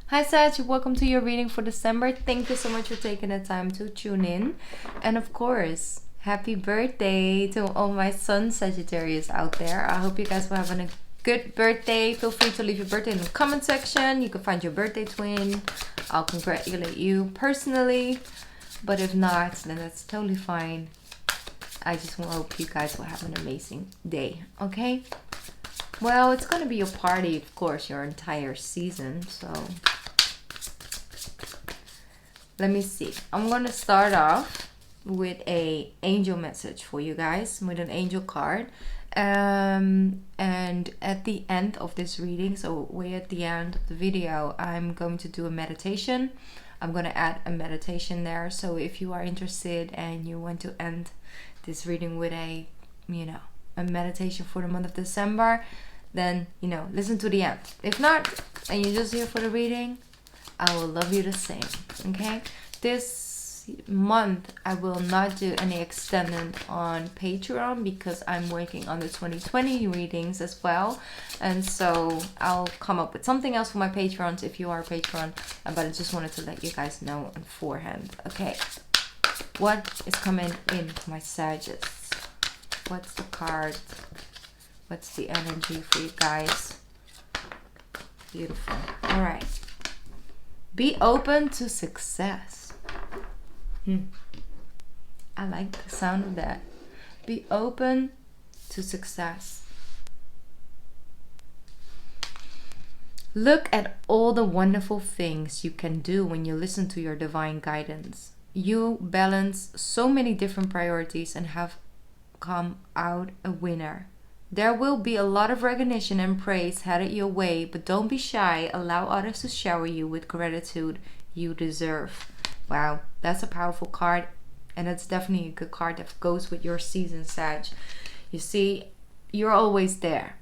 Hi Sag, welcome to your reading for December. Thank you so much for taking the time to tune in. And of course, happy birthday to all my sun Sagittarius out there. I hope you guys were having a good birthday. Feel free to leave your birthday in the comment section. You can find your birthday twin. I'll congratulate you personally. But if not, then that's totally fine. I just hope you guys will have an amazing day, okay? Well, it's going to be a party, of course, your entire season, so let me see. I'm going to start off with a angel message for you guys, with an angel card. And at the end of this reading, so way at the end of the video, I'm going to do a meditation. I'm going to add a meditation there. So if you are interested and you want to end this reading with a meditation for the month of December, then listen to the end. If not, and you're just here for the reading, I will love you the same. Okay, this month I will not do any extended on Patreon because I'm working on the 2020 readings as well, and so I'll come up with something else for my patrons if you are a patron. But I just wanted to let you guys know beforehand. Okay, what is coming in for my Sagittarius? What's the card? What's the energy for you guys? Beautiful. All right. Be open to success. I like the sound of that. Be open to success. Look at all the wonderful things you can do when you listen to your divine guidance. You balance so many different priorities and have come out a winner. There will be a lot of recognition and praise headed your way, but don't be shy. Allow others to shower you with gratitude you deserve. Wow, that's a powerful card, and it's definitely a good card that goes with your season, Sag. You see, you're always there.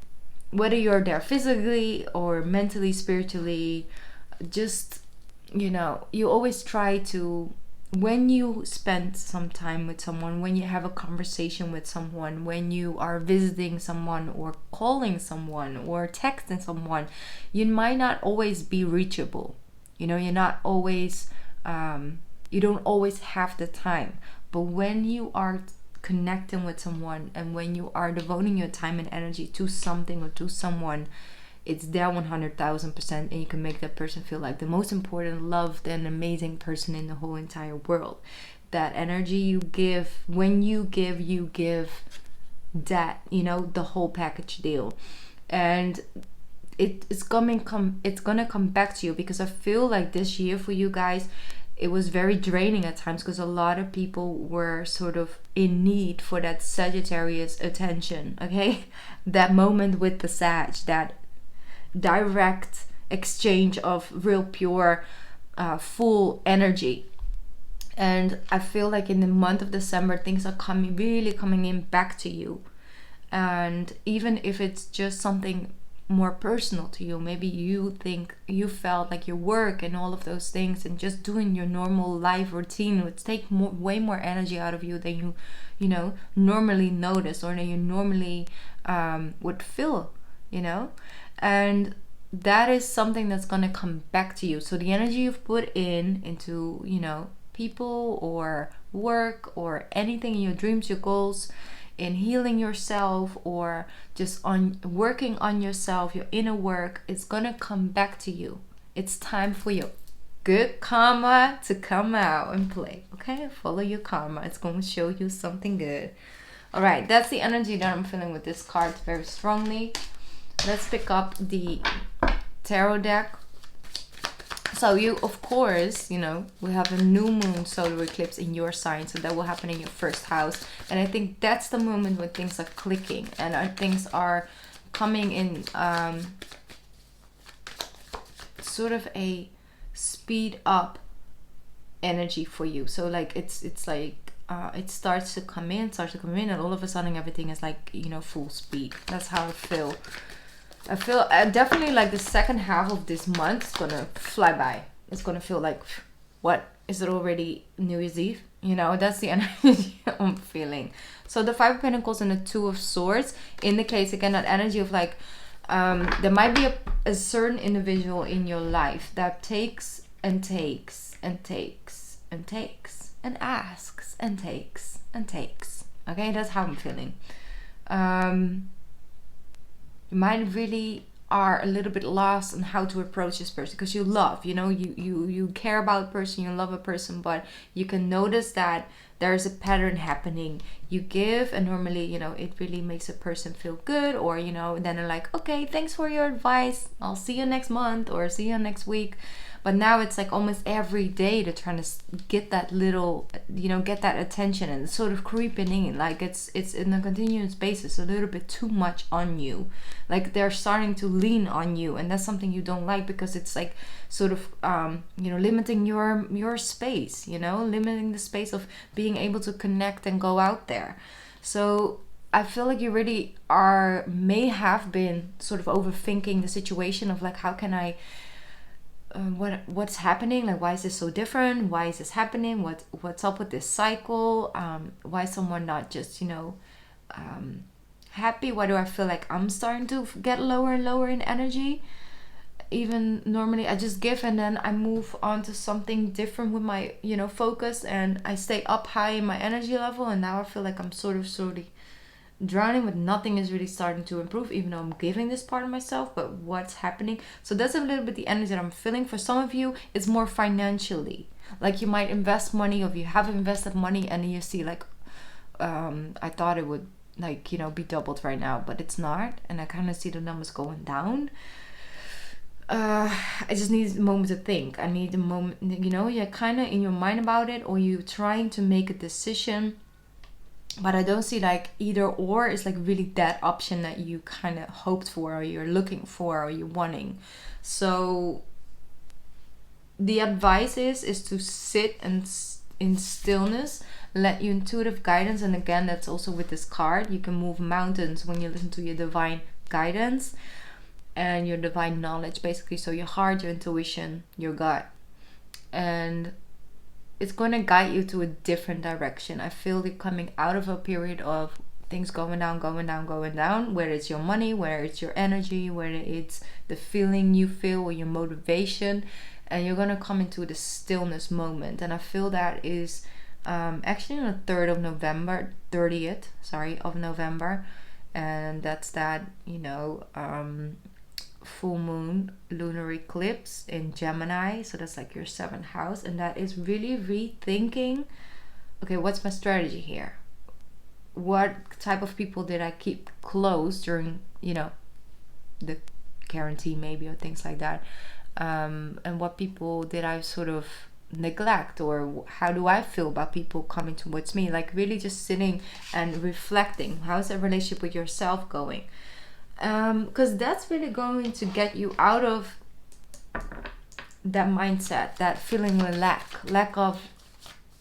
Whether you're there physically or mentally, spiritually, just, you always try to, when you spend some time with someone, when you have a conversation with someone, when you are visiting someone or calling someone or texting someone, you might not always be reachable. You're not always, you don't always have the time. But when you are connecting with someone and when you are devoting your time and energy to something or to someone, it's there 100,000%, and you can make that person feel like the most important, loved, and amazing person in the whole entire world. That energy you give, when you give that, the whole package deal. And it's gonna come back to you, because I feel like this year for you guys, it was very draining at times because a lot of people were sort of in need for that Sagittarius attention, okay? That moment with the Sag, that direct exchange of real pure full energy. And I feel like in the month of December, things are really coming in back to you. And even if it's just something more personal to you, maybe you felt like your work and all of those things and just doing your normal life routine would take way more energy out of you than you normally notice, or than you normally would feel, and that is something that's going to come back to you. So the energy you've put into people or work or anything in your dreams, your goals, in healing yourself, or just on working on yourself, your inner work, it's going to come back to you. It's time for your good karma to come out and play. Okay, follow your karma. It's going to show you something good. All right, that's the energy that I'm feeling with this card very strongly. Let's pick up the tarot deck. So you, of course, we have a new moon solar eclipse in your sign, so that will happen in your first house. And I think that's the moment when things are clicking and things are coming in sort of a speed up energy for you. So like it's like it starts to come in, and all of a sudden everything is like full speed. That's how I feel. I feel definitely like the second half of this month is gonna fly by. It's gonna feel like, what, is it already New Year's Eve? That's the energy I'm feeling. So the Five of Pentacles and the Two of Swords indicates again that energy of like There might be a certain individual in your life that takes and takes and takes and takes and asks and takes and takes. Okay, that's how I'm feeling. You might really are a little bit lost on how to approach this person, because you love, you care about a person, you love a person, but you can notice that there's a pattern happening. You give, and normally, it really makes a person feel good, or, then they're like, okay, thanks for your advice, I'll see you next month or see you next week. But now it's like almost every day they're trying to get that little, get that attention, and it's sort of creeping in. Like it's in a continuous basis, a little bit too much on you. Like they're starting to lean on you, and that's something you don't like, because it's like sort of, limiting your space, limiting the space of being able to connect and go out there. So I feel like you really may have been sort of overthinking the situation of like, how can I, what's happening, like why is this so different, why is this happening, what's up with this cycle, why is someone not just happy, why do I feel like I'm starting to get lower and lower in energy. Even normally I just give and then I move on to something different with my focus, and I stay up high in my energy level, and now I feel like I'm sort of slowly drowning, but nothing is really starting to improve, even though I'm giving this part of myself. But what's happening? So that's a little bit the energy that I'm feeling. For some of you, it's more financially, like you might invest money, or you have invested money, and you see like, I thought it would be doubled right now, but it's not, and I kind of see the numbers going down. I just need a moment to think. I need a moment, you're kind of in your mind about it, or you trying to make a decision. But I don't see like either or is like really that option that you kind of hoped for, or you're looking for, or you're wanting. So the advice is to sit and in stillness, let your intuitive guidance, and again, that's also with this card, you can move mountains when you listen to your divine guidance and your divine knowledge, basically. So your heart, your intuition, your gut, and it's going to guide you to a different direction. I feel you're coming out of a period of things going down, whether it's your money, whether it's your energy, whether it's the feeling you feel or your motivation, and you're going to come into the stillness moment. And I feel that is actually on the 30th of November, and that's that, full moon lunar eclipse in Gemini, so that's like your 7th house, and that is really rethinking, okay, what's my strategy here, what type of people did I keep close during the quarantine maybe, or things like that, and what people did I sort of neglect, or how do I feel about people coming towards me, like really just sitting and reflecting, how's that relationship with yourself going. Because that's really going to get you out of that mindset, that feeling of lack of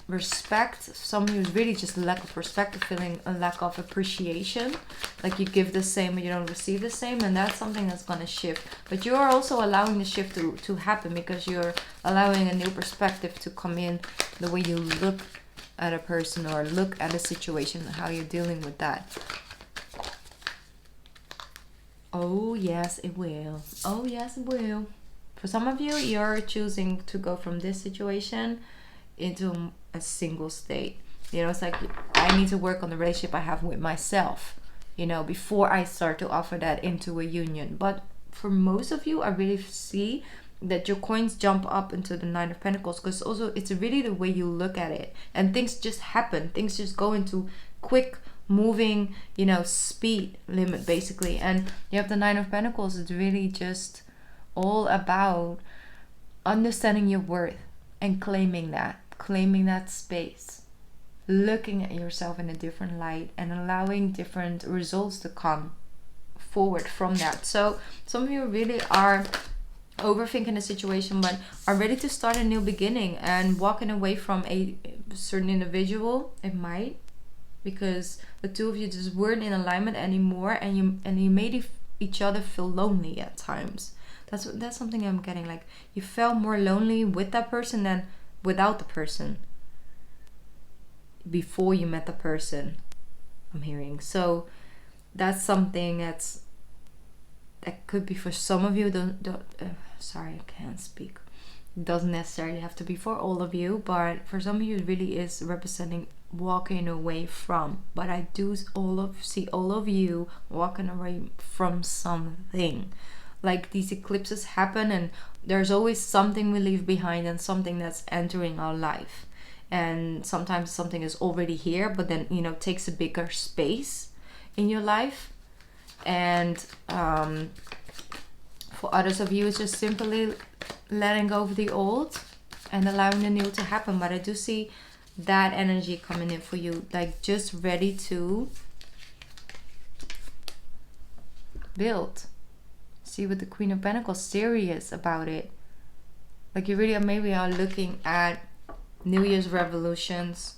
respect. Some of you really just lack of respect, feeling a lack of appreciation, like you give the same but you don't receive the same, and that's something that's going to shift. But you are also allowing the shift to happen, because you're allowing a new perspective to come in, the way you look at a person or look at a situation, how you're dealing with that. Oh yes, it will. Oh yes, it will. For some of you, you're choosing to go from this situation into a single state. It's like, I need to work on the relationship I have with myself, before I start to offer that into a union. But for most of you, I really see that your coins jump up into the 9 of Pentacles, because also it's really the way you look at it, and things just happen. Things just go into quick moving, speed limit, basically. And you have the 9 of Pentacles. It's really just all about understanding your worth and claiming that space, looking at yourself in a different light, and allowing different results to come forward from that. So some of you really are overthinking the situation, but are ready to start a new beginning and walking away from a certain individual. It might, because the two of you just weren't in alignment anymore, and you made each other feel lonely at times. That's something I'm getting, like you felt more lonely with that person than without the person before you met the person, I'm hearing. So that's something That could be for some of you. Sorry, I can't speak. It doesn't necessarily have to be for all of you, but for some of you it really is representing walking away from. But I do see all of you walking away from something. Like these eclipses happen and there's always something we leave behind and something that's entering our life. And sometimes something is already here, but then, you know, takes a bigger space in your life. And for others of you, it's just simply letting go of the old and allowing the new to happen. But I do see that energy coming in for you, like just ready to build. See, with the Queen of Pentacles, serious about it. Like you really maybe are looking at New Year's resolutions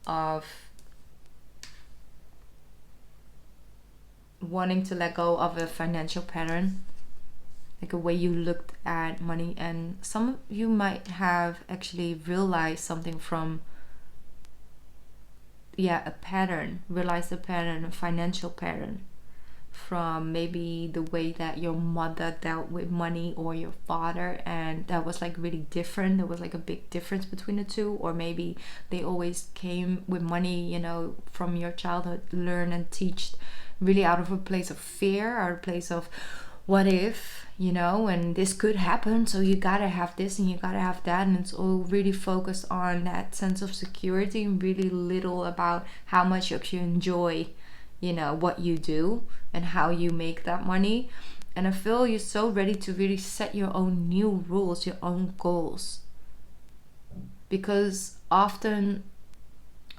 of wanting to let go of a financial pattern, like a way you looked at money. And some of you might have actually realized something from a pattern, realized a pattern, a financial pattern, from maybe the way that your mother dealt with money or your father, and that was like really different. There was like a big difference between the two. Or maybe they always came with money, you know, from your childhood, learn and teach really out of a place of fear, or a place of what if, you know, and this could happen, so you gotta have this and you gotta have that. And it's all really focused on that sense of security and really little about how much you actually enjoy, you know, what you do and how you make that money. And I feel you're so ready to really set your own new rules, your own goals. Because often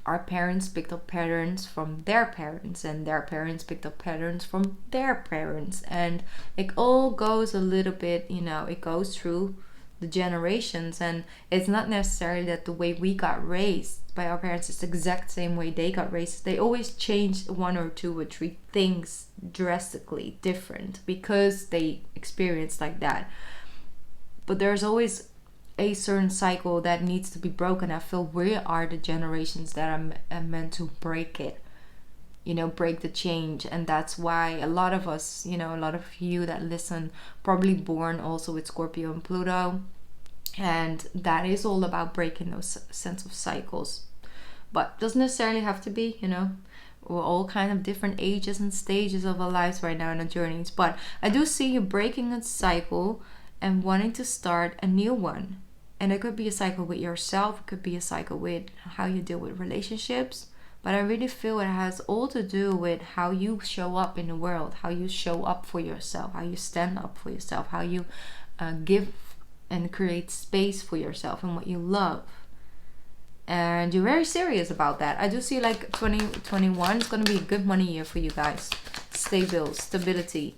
our parents picked up patterns from their parents, and their parents picked up patterns from their parents. And it all goes a little bit, you know, it goes through the generations. And it's not necessarily that the way we got raised by our parents is the exact same way they got raised. They always changed 1 or 2 or 3 things drastically different because they experienced like that. But there's always a certain cycle that needs to be broken. I feel we are the generations that are meant to break it, you know, break the change. And that's why a lot of us, you know, a lot of you that listen, probably born also with Scorpio and Pluto. And that is all about breaking those sense of cycles. But doesn't necessarily have to be, you know. We're all kind of different ages and stages of our lives right now in our journeys. But I do see you breaking a cycle and wanting to start a new one. And it could be a cycle with yourself. It could be a cycle with how you deal with relationships. But I really feel it has all to do with how you show up in the world, how you show up for yourself, how you stand up for yourself, how you give and create space for yourself and what you love. And you're very serious about that. I do see like 2021 is going to be a good money year for you guys. Stability.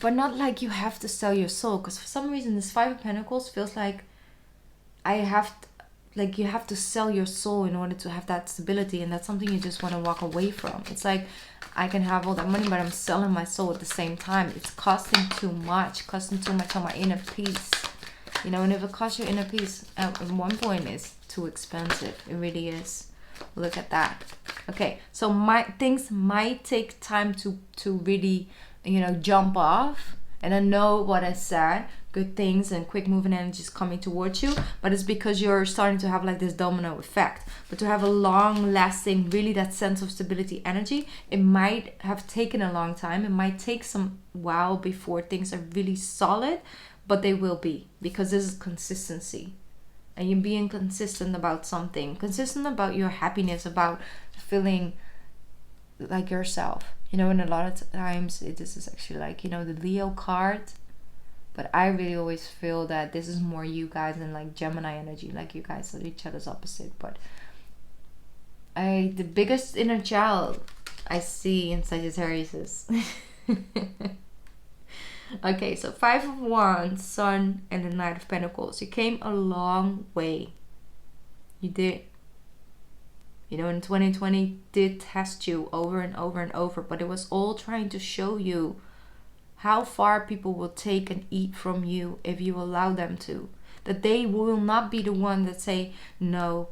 But not like you have to sell your soul. Because for some reason this 5 of Pentacles feels like you have to sell your soul in order to have that stability. And that's something you just want to walk away from. It's like, I can have all that money, but I'm selling my soul at the same time. It's costing too much on my inner peace. You know, and if it costs your inner peace, at one point it's too expensive. It really is. Look at that. Okay, so things might take time to really, you know, jump off. And I know what I said, good things and quick moving energies coming towards you, but it's because you're starting to have like this domino effect. But to have a long lasting, really that sense of stability energy, it might have taken a long time. It might take some while before things are really solid, but they will be, because this is consistency. And you're being consistent about something, consistent about your happiness, about feeling like yourself. You know, and a lot of times this is actually like, you know, the Leo card. But I really always feel that this is more you guys and like Gemini energy, like you guys are each other's opposite. But the biggest inner child I see in Sagittarius is okay, so 5 of Wands, Sun, and the Knight of Pentacles. You came a long way. You did. You know, in 2020 did test you over and over and over, but it was all trying to show you how far people will take and eat from you if you allow them to. That they will not be the one that say, no,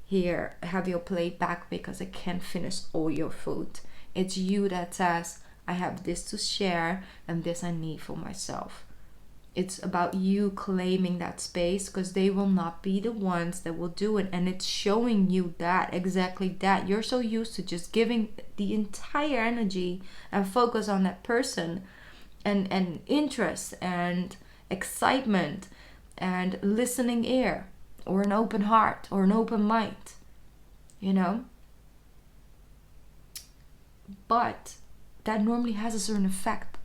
here, have your plate back because I can't finish all your food. It's you that says, I have this to share and this I need for myself. It's about you claiming that space, because they will not be the ones that will do it. And it's showing you that, exactly that. You're so used to just giving the entire energy and focus on that person, and interest and excitement and listening ear, or an open heart, or an open mind, you know. But that normally has a certain effect.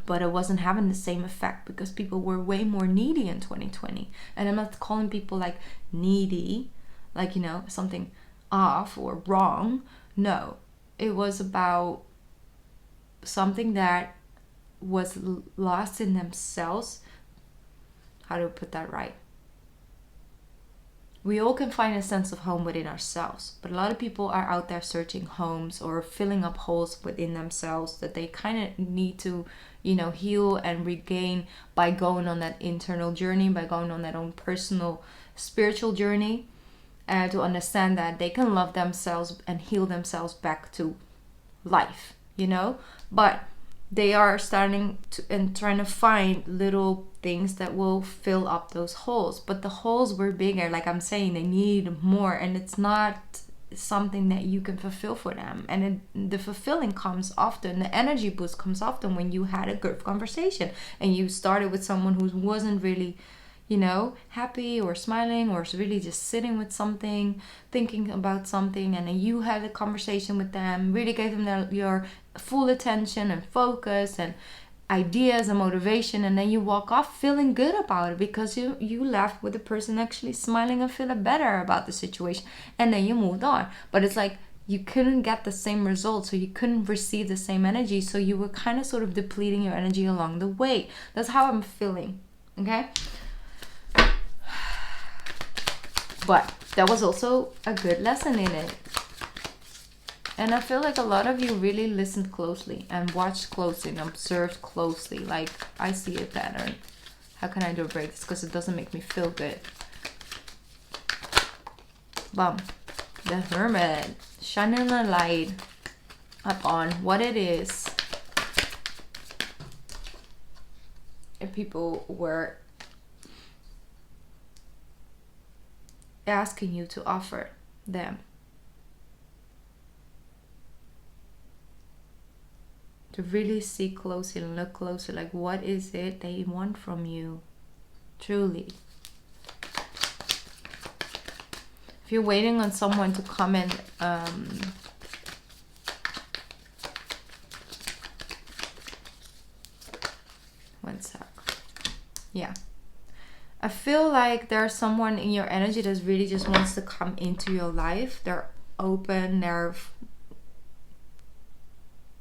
But it wasn't having the same effect because people were way more needy in 2020. And I'm not calling people like needy, like, you know, something off or wrong. No, it was about something that was lost in themselves. How do I put that right? We all can find a sense of home within ourselves, but a lot of people are out there searching homes or filling up holes within themselves that they kind of need to, you know, heal and regain by going on that internal journey, by going on that own personal spiritual journey, to understand that they can love themselves and heal themselves back to life, you know. But they are starting to and trying to find little things that will fill up those holes. But the holes were bigger, like I'm saying, they need more, and it's not something that you can fulfill for them. And the fulfilling comes often, the energy boost comes often when you had a good conversation and you started with someone who wasn't really, you know, happy or smiling, or really just sitting with something, thinking about something, and then you had a conversation with them, really gave them your full attention and focus and ideas and motivation, and then you walk off feeling good about it because you left with the person actually smiling and feeling better about the situation, and then you moved on. But it's like you couldn't get the same results, so you couldn't receive the same energy, so you were kind of sort of depleting your energy along the way. That's how I'm feeling, okay? But that was also a good lesson in it. And I feel like a lot of you really listened closely and watched closely and observed closely. Like, I see a pattern. How can I do a break? It's because it doesn't make me feel good. Bum. The Hermit. Shining a light upon what it is. If people were asking you to offer them, to really see closely and look closely, like what is it they want from you truly. If you're waiting on someone to come and one sec. Yeah, I feel like there's someone in your energy that really just wants to come into your life. They're open, they're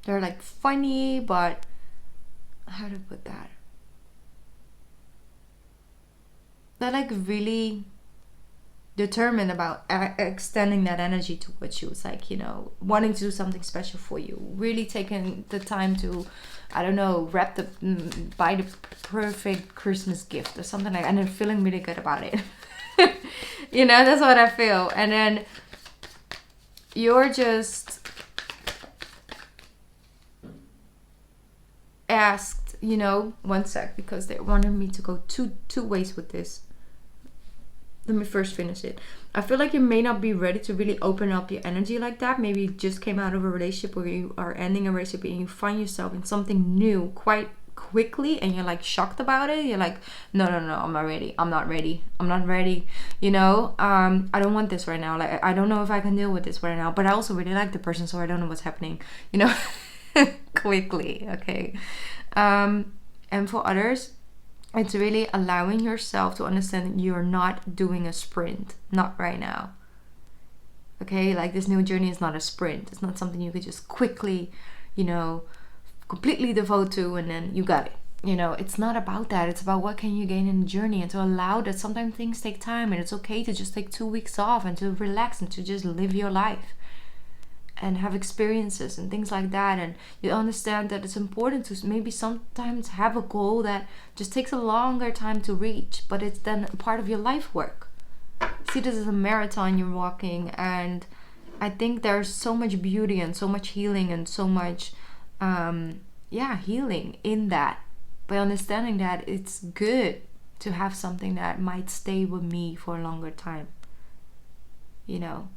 like funny, but how to put that? They're like really determined about extending that energy towards you. It's like, you know, wanting to do something special for you, really taking the time to, I don't know, buy the perfect Christmas gift or something like that, and then feeling really good about it. You know, that's what I feel. And then you're just asked, you know, one sec, because they wanted me to go two ways with this. Let me first finish it. I feel like you may not be ready to really open up your energy like that. Maybe you just came out of a relationship, or you are ending a relationship and you find yourself in something new quite quickly, and you're like shocked about it. You're like, no, I'm not ready. You know, I don't want this right now. Like, I don't know if I can deal with this right now, but I also really like the person, so I don't know what's happening, you know. Quickly, okay. And for others, it's really allowing yourself to understand that you're not doing a sprint, not right now. Okay, like this new journey is not a sprint. It's not something you could just quickly, you know, completely devote to and then you got it. You know, it's not about that. It's about what can you gain in the journey, and to allow that sometimes things take time, and it's okay to just take 2 weeks off and to relax and to just live your life and have experiences and things like that. And you understand that it's important to maybe sometimes have a goal that just takes a longer time to reach, but it's then a part of your life work. See this as a marathon you're walking, and I think there's so much beauty and so much healing and so much healing in that, by understanding that it's good to have something that might stay with me for a longer time, you know,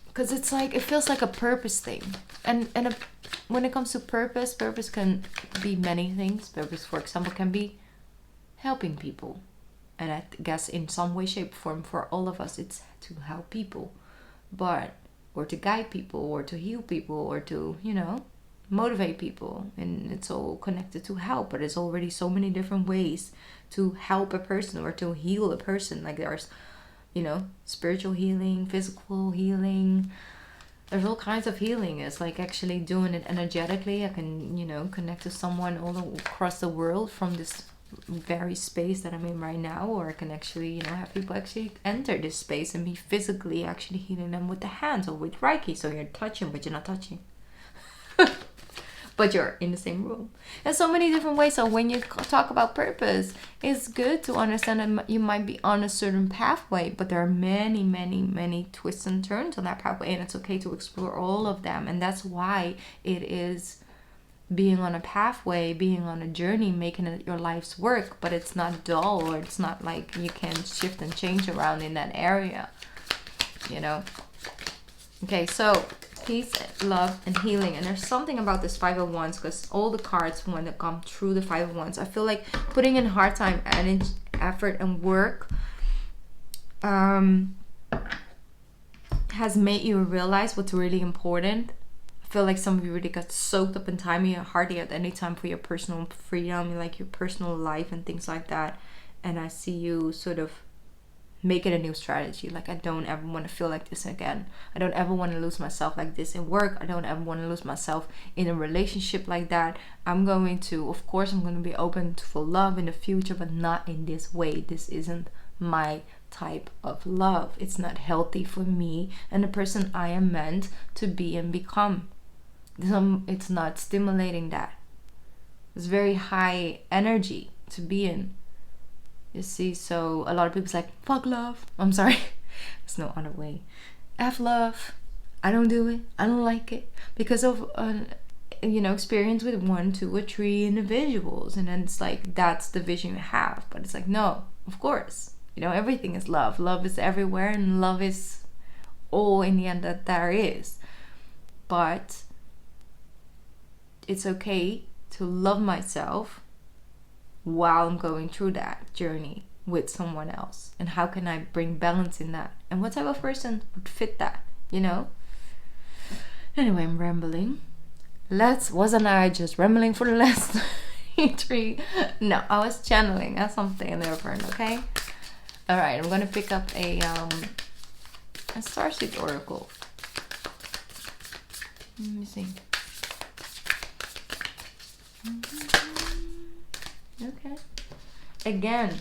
because it's like, it feels like a purpose thing. And when it comes to purpose can be many things. Purpose, for example, can be helping people, and I guess in some way, shape, form, for all of us, it's to help people, or to guide people, or to heal people, or to, motivate people. And it's all connected to help, but there's already so many different ways to help a person or to heal a person. Like there's, spiritual healing, physical healing. There's all kinds of healing. It's like actually doing it energetically. I can, connect to someone all across the world from this very space that I'm in right now, or I can actually, have people actually enter this space and be physically actually healing them with the hands or with Reiki. So you're touching, but you're not touching. But you're in the same room. There's so many different ways. So when you talk about purpose, it's good to understand that you might be on a certain pathway, but there are many, many, many twists and turns on that pathway, and it's okay to explore all of them. And that's why it is being on a pathway, being on a journey, making it your life's work, but it's not dull, or it's not like you can shift and change around in that area, Okay, so peace, love, and healing. And there's something about this Five of Wands, because all the cards, when they come through the Five of Wands, I feel like putting in hard time, energy, effort, and work has made you realize what's really important. I feel like some of you really got soaked up in time. You hardly had any time for your personal freedom, like your personal life and things like that. And I see you sort of make it a new strategy. Like, I don't ever want to feel like this again. I don't ever want to lose myself like this in work. I don't ever want to lose myself in a relationship like that. I'm going to be open for love in the future, but not in this way. This isn't my type of love. It's not healthy for me and the person I am meant to be and become. It's not stimulating that. It's very high energy to be in. You see, so a lot of people's like, fuck love. I'm sorry. There's no other way. F love. I don't do it. I don't like it. Because of, experience with 1, 2, or 3 individuals. And then it's like, that's the vision you have. But it's like, no, of course. Everything is love. Love is everywhere. And love is all in the end that there is. But it's okay to love myself while I'm going through that journey with someone else. And how can I bring balance in that? And what type of person would fit that, Anyway, I'm rambling. Wasn't I just rambling for the last 3? No, I was channeling. That's something different, okay? Alright, I'm gonna pick up a Starseed Oracle. Let me see. Okay. Again,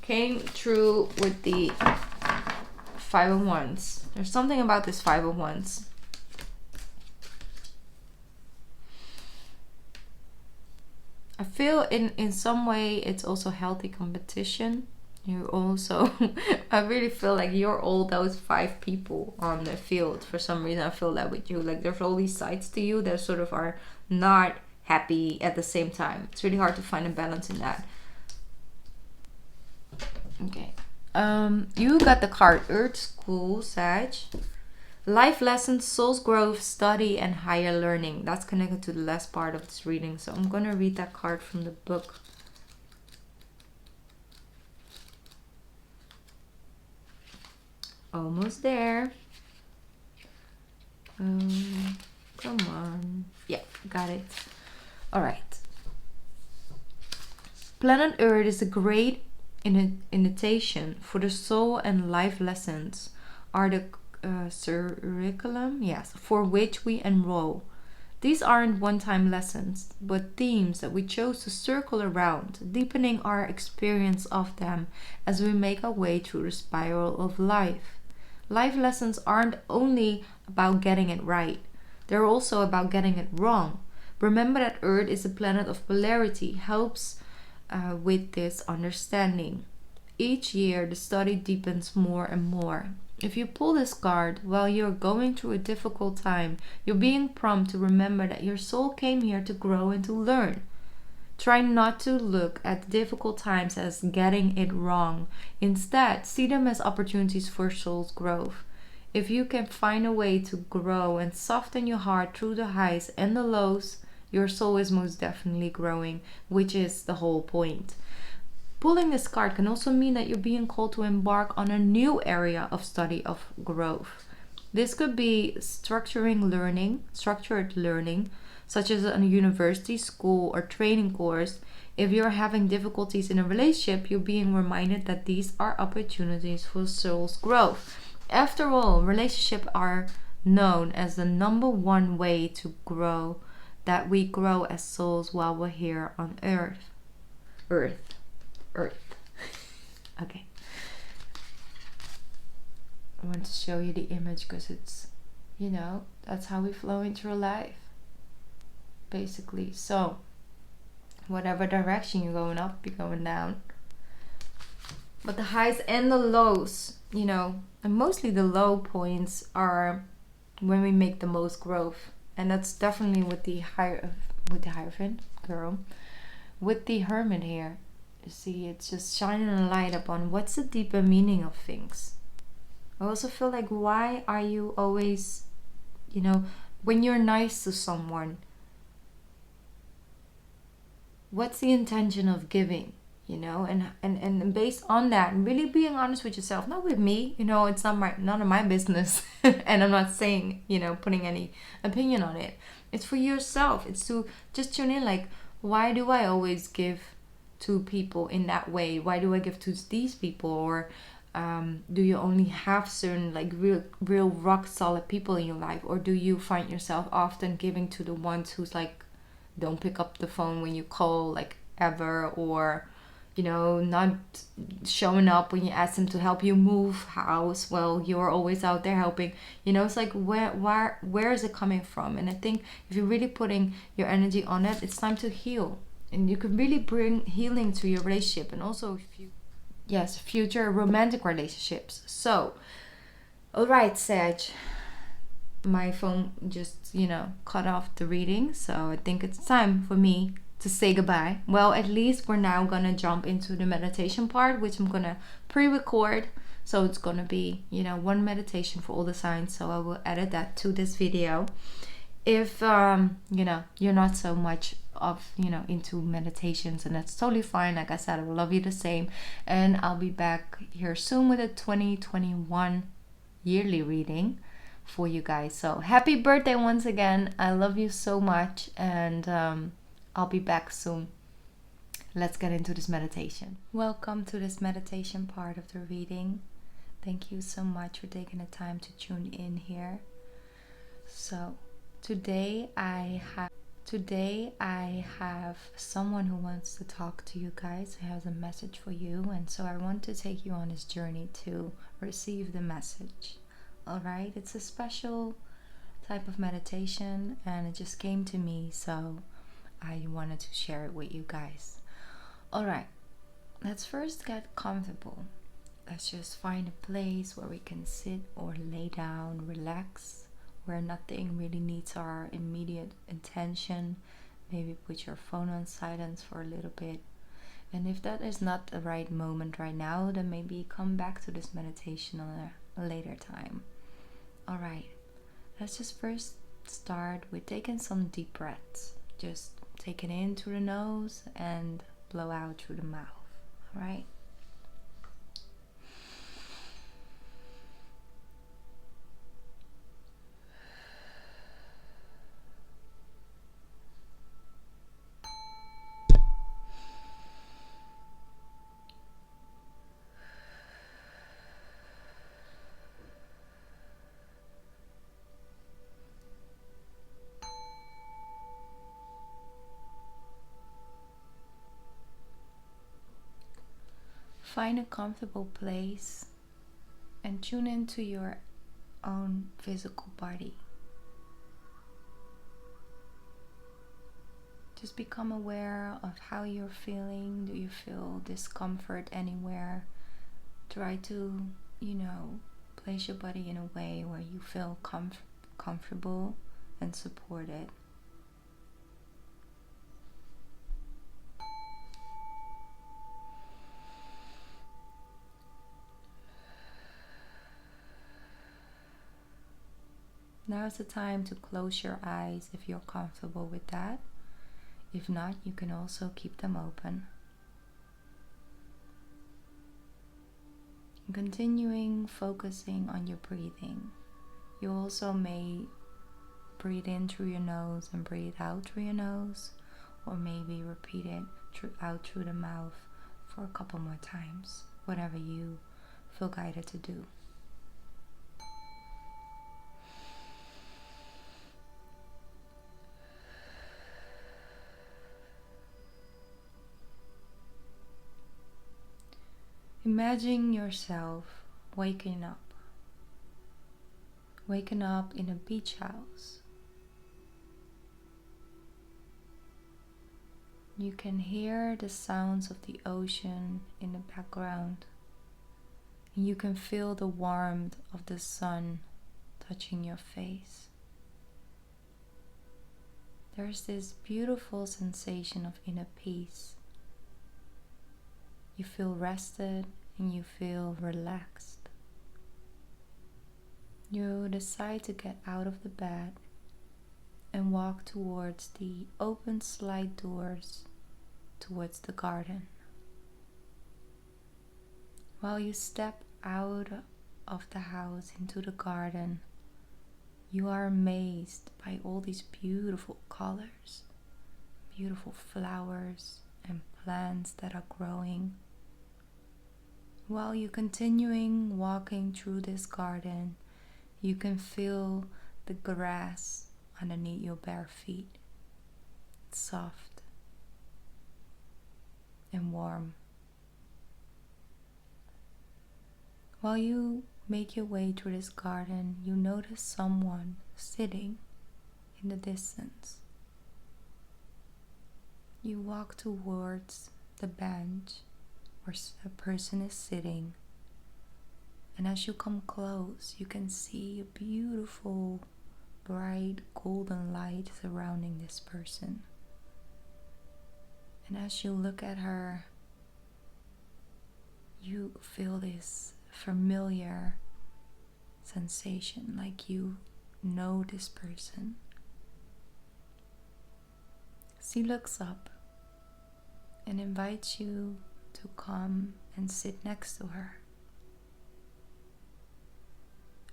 came through with the Five of Wands. There's something about this Five of Wands. I feel in some way it's also healthy competition. You also, I really feel like you're all those 5 people on the field. For some reason, I feel that with you. Like, there's all these sides to you that sort of are not happy at the same time. It's really hard to find a balance in that. Okay. You got the card Earth School, Sag. Life lessons, soul's growth, study, and higher learning. That's connected to the last part of this reading. So I'm going to read that card from the book. Almost there. Come on. Yeah, got it. Alright. Planet Earth is a great invitation for the soul, and life lessons are the curriculum, yes, for which we enroll. These aren't one-time lessons, but themes that we chose to circle around, deepening our experience of them as we make our way through the spiral of life. Life lessons aren't only about getting it right, they're also about getting it wrong. Remember that Earth is a planet of polarity, helps with this understanding. Each year, the study deepens more and more. If you pull this card while you're going through a difficult time, you're being prompted to remember that your soul came here to grow and to learn. Try not to look at difficult times as getting it wrong. Instead, see them as opportunities for soul's growth. If you can find a way to grow and soften your heart through the highs and the lows, your soul is most definitely growing, which is the whole point. Pulling this card can also mean that you're being called to embark on a new area of study of growth. This could be structured learning, such as a university, school, or training course. If you're having difficulties in a relationship, you're being reminded that these are opportunities for soul's growth. After all, relationships are known as the number one way to grow, that we grow as souls while we're here on earth. Okay. I want to show you the image because it's, that's how we flow into life. Basically. So, whatever direction you're going up, you're going down. But the highs and the lows, and mostly the low points are when we make the most growth. And that's definitely with the Hierophant girl. With the Hermit here. You see, it's just shining a light upon what's the deeper meaning of things. I also feel like, why are you always, when you're nice to someone, what's the intention of giving? And based on that, really being honest with yourself, not with me, it's none of my business. And I'm not saying, putting any opinion on it. It's for yourself. It's to just tune in, like, why do I always give to people in that way? Why do I give to these people? Or do you only have certain, like, real rock solid people in your life? Or do you find yourself often giving to the ones who's like, don't pick up the phone when you call, like, ever, or not showing up when you ask them to help you move house? Well, you're always out there helping. It's like, where is it coming from? And I think if you're really putting your energy on it, it's time to heal. And you can really bring healing to your relationship, and also future romantic relationships. So, all right, Sag, my phone just cut off the reading, so I think it's time for me to say goodbye. Well, at least we're now gonna jump into the meditation part, which I'm gonna pre-record, so it's gonna be one meditation for all the signs. So I will edit that to this video. If you're not so much of into meditations, and that's totally fine. Like I said, I will love you the same, and I'll be back here soon with a 2021 yearly reading for you guys. So happy birthday once again. I love you so much, and I'll be back soon. Let's get into this meditation. Welcome to this meditation part of the reading. Thank you so much for taking the time to tune in here. So today I have someone who wants to talk to you guys, who has a message for you, and so I want to take you on this journey to receive the message. Alright, it's a special type of meditation, and it just came to me, so I wanted to share it with you guys. Alright, let's first get comfortable. Let's just find a place where we can sit or lay down, relax, where nothing really needs our immediate attention. Maybe put your phone on silence for a little bit. And if that is not the right moment right now, then maybe come back to this meditation on a later time. Alright, let's just first start with taking some deep breaths. Just take it in through the nose and blow out through the mouth. Alright? Find a comfortable place and tune into your own physical body. Just become aware of how you're feeling. Do you feel discomfort anywhere? Try to, Place your body in a way where you feel comfortable and supported. Now is the time to close your eyes if you're comfortable with that. If not, you can also keep them open. And continuing focusing on your breathing. You also may breathe in through your nose and breathe out through your nose, or maybe repeat it out through the mouth for a couple more times, whatever you feel guided to do. Imagine yourself waking up in a beach house. You can hear the sounds of the ocean in the background, and you can feel the warmth of the sun touching your face. There's this beautiful sensation of inner peace. You feel rested and you feel relaxed. You decide to get out of the bed and walk towards the open slide doors towards the garden. While you step out of the house into the garden, you are amazed by all these beautiful colors, beautiful flowers and plants that are growing. While you're continuing walking through this garden, you can feel the grass underneath your bare feet. It's soft and warm. While you make your way through this garden, you notice someone sitting in the distance. You walk towards the bench where a person is sitting, and as you come close, you can see a beautiful, bright golden light surrounding this person. And as you look at her, you feel this familiar sensation, like you know this person. She looks up and invites you to come and sit next to her.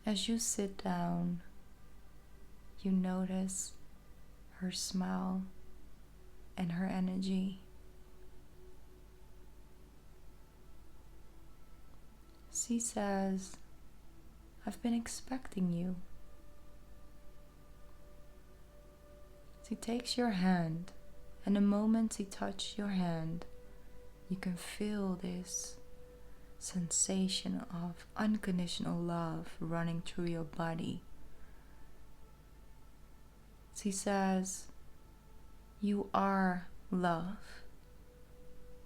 As you sit down, you notice her smile and her energy. She says, "I've been expecting you." She takes your hand, and the moment she touches your hand, you can feel this sensation of unconditional love running through your body. She says, "You are love.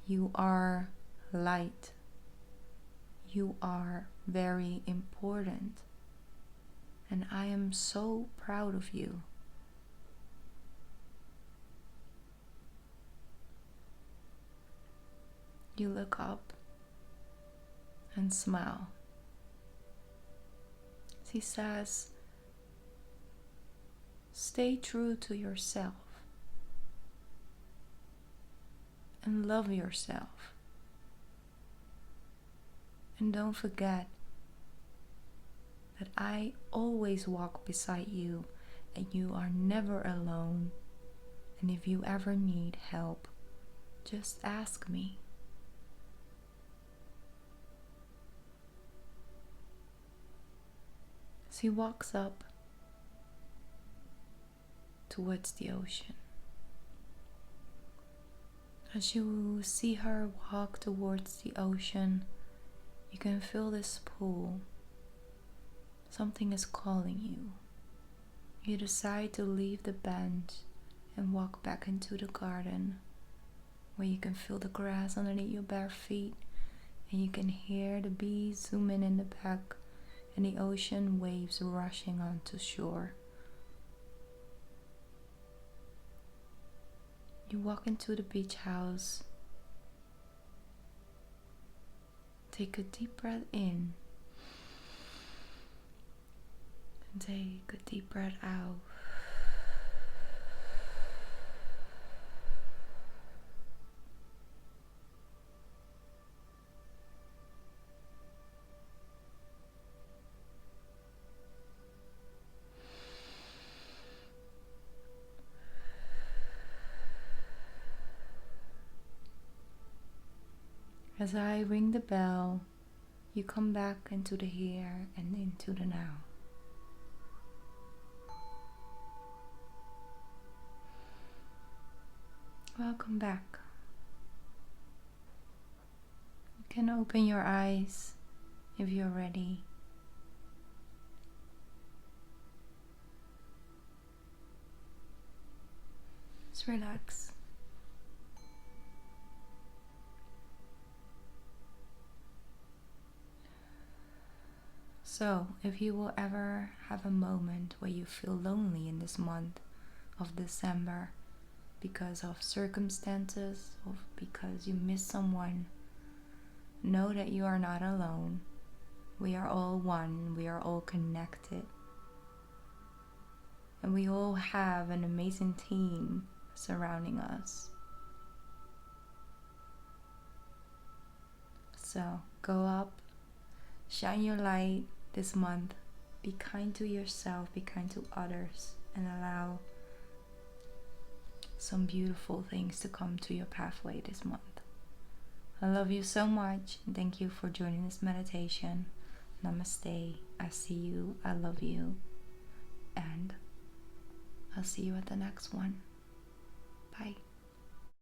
You are light. You are very important. And I am so proud of you." You look up and smile. She says, "Stay true to yourself and love yourself. And don't forget that I always walk beside you and you are never alone. And if you ever need help, just ask me." She walks up towards the ocean. As you see her walk towards the ocean, you can feel this pull. Something is calling you. You decide to leave the bench and walk back into the garden, where you can feel the grass underneath your bare feet, and you can hear the bees zooming in the back, and the ocean waves rushing onto shore. You walk into the beach house. Take a deep breath in and take a deep breath out. As I ring the bell, you come back into the here and into the now. Welcome back. You can open your eyes if you're ready. Just relax. So, if you will ever have a moment where you feel lonely in this month of December because of circumstances or because you miss someone, know that you are not alone. We are all one, we are all connected. And we all have an amazing team surrounding us. So, go up, shine your light this month, be kind to yourself, be kind to others, and allow some beautiful things to come to your pathway this month. I love you so much, and thank you for joining this meditation. Namaste. I see you, I love you, and I'll see you at the next one. Bye.